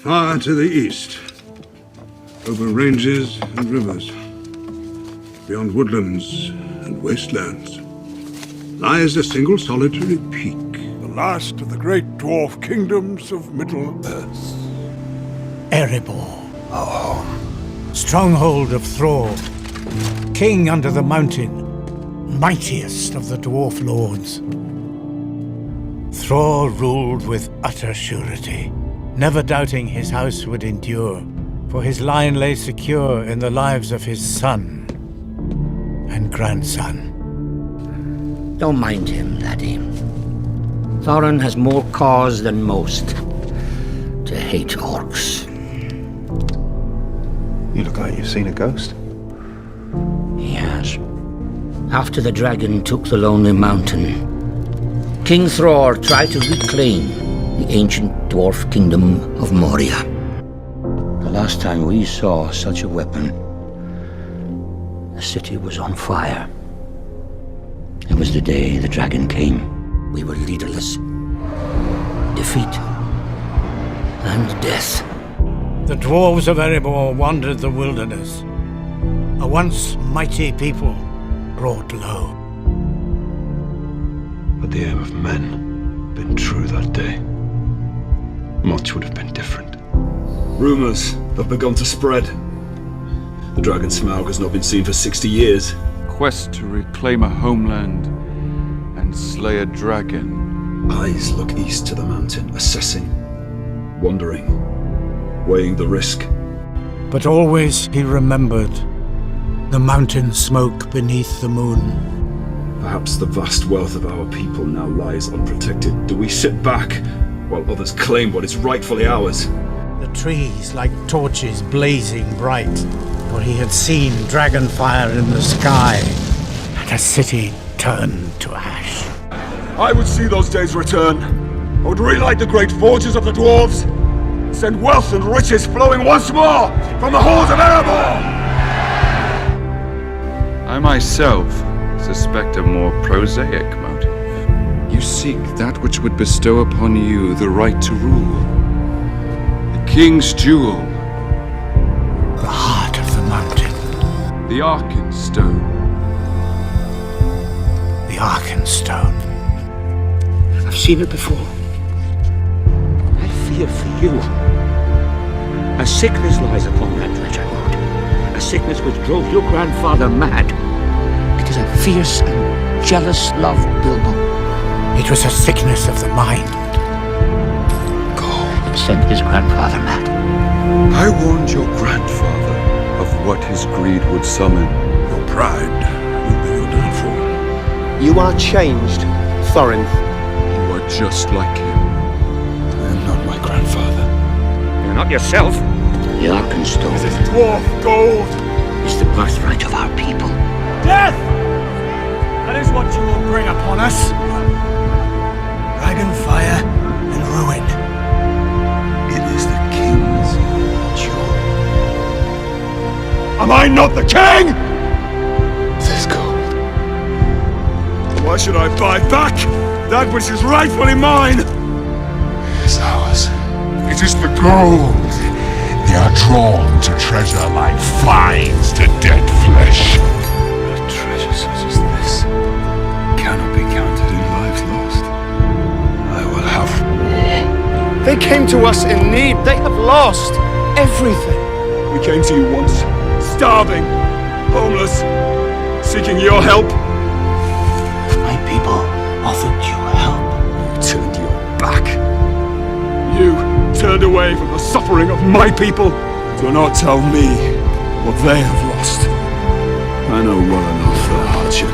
Far to the east, over ranges and rivers, beyond woodlands and wastelands, lies a single solitary peak. The last of the great dwarf kingdoms of Middle-earth. Erebor, our home. Stronghold of Thrall, king under the mountain, mightiest of the dwarf lords. Thrall ruled with utter surety, never doubting his house would endure, for his line lay secure in the lives of his son and grandson. Don't mind him, laddie. Thorin has more cause than most to hate orcs. You look like you've seen a ghost. He has. After the dragon took the Lonely Mountain, King Thror tried to reclaim the ancient dwarf kingdom of Moria. The last time we saw such a weapon, the city was on fire. It was the day the dragon came. We were leaderless. Defeat and death. The dwarves of Erebor wandered the wilderness, a once mighty people brought low. Had the aim of men been true that day, much would have been different. Rumors have begun to spread. The dragon Smaug has not been seen for 60 years. Quest to reclaim a homeland and slay a dragon. Eyes look east to the mountain, assessing, wondering, weighing the risk. But always he remembered the mountain smoke beneath the moon. Perhaps the vast wealth of our people now lies unprotected. Do we sit back while others claim what is rightfully ours? The trees like torches blazing bright, for he had seen dragon fire in the sky, and a city turned to ash. I would see those days return. I would relight the great forges of the dwarves, send wealth and riches flowing once more from the halls of Erebor! I myself suspect a more prosaic motive. You seek that which would bestow upon you the right to rule. The king's jewel. The heart of the mountain. The Arkenstone. The Arkenstone. I've seen it before. I fear for you. A sickness lies upon that treasure hoard. A sickness which drove your grandfather mad. It is a fierce and jealous love, Bilbo. It was a sickness of the mind. Gold sent his grandfather mad. I warned your grandfather of what his greed would summon. Your pride will be your downfall. You are changed, Thorin. You are just like him. I am not my grandfather. You're not yourself. The Arkenstone This dwarf gold! is the birthright of our people. Death! That is what you will bring upon us. Dragon fire and ruin. It is the king's jewel. Am I not the king? This gold. Why should I buy back that which is rightfully mine? Is ours. It is the gold. They are drawn to treasure like flies to dead flesh. A treasure such as this cannot be counted in lives lost. I will have war. They came to us in need. They have lost everything. We came to you once, starving, homeless, seeking your help. My people offered you help. You turned your back. You turned away from the suffering of my people. Do not tell me what they have lost. I know well enough their hardship.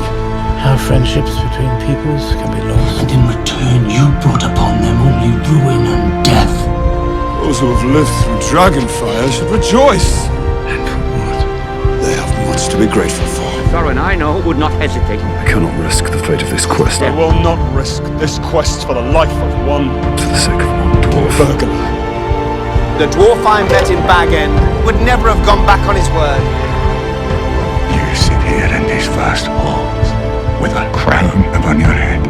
How friendships between peoples can be lost. And in return, you brought upon them only ruin and death. Those who have lived through dragonfire should rejoice. And for what? They have much to be grateful for. Thorin, I know, would not hesitate. I cannot risk the fate of this quest. I will not risk this quest for the life of one For the sake of one dwarf. burglar. The dwarf I met in Bag End would never have gone back on his word. You sit here in these vast halls with a crown upon your head.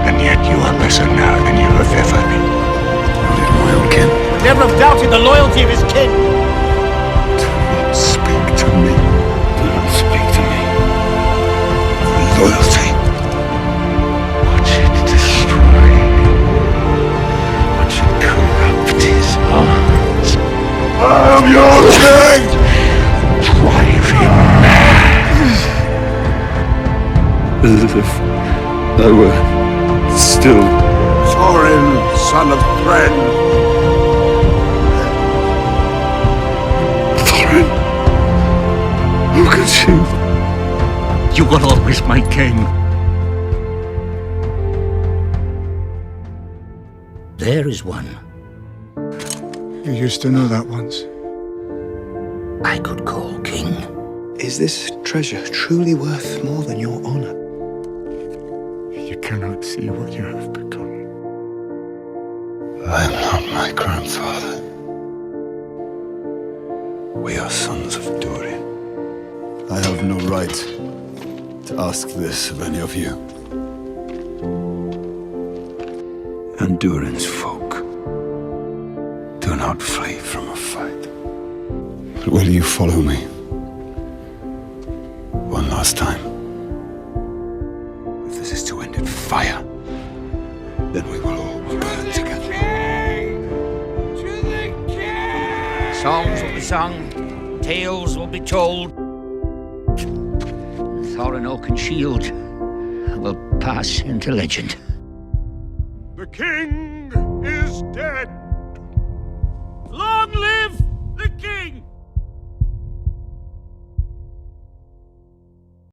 And yet you are lesser now than you have ever been. Not in my own kin. never have doubted the loyalty of his kin. Do not speak to me. Do not speak to me. Loyalty. Watch it destroy him. Watch it corrupt his heart. I am your king! Drive him mad! As if I were still. Thorin, son of Thren. Thorin Oakenshield. You were always my king. There is one You used to know that once. I could call king. Is this treasure truly worth more than your honor? You cannot see what you have become. I am not my grandfather. We are sons of Durin. I have no right to ask this of any of you. And Durin's folk do not flee from a fight. But will you follow me? One last time. If this is to end in fire, then we will all burn together. Songs will be sung, tales will be told. Thorin Oakenshield will pass into legend. The king is dead.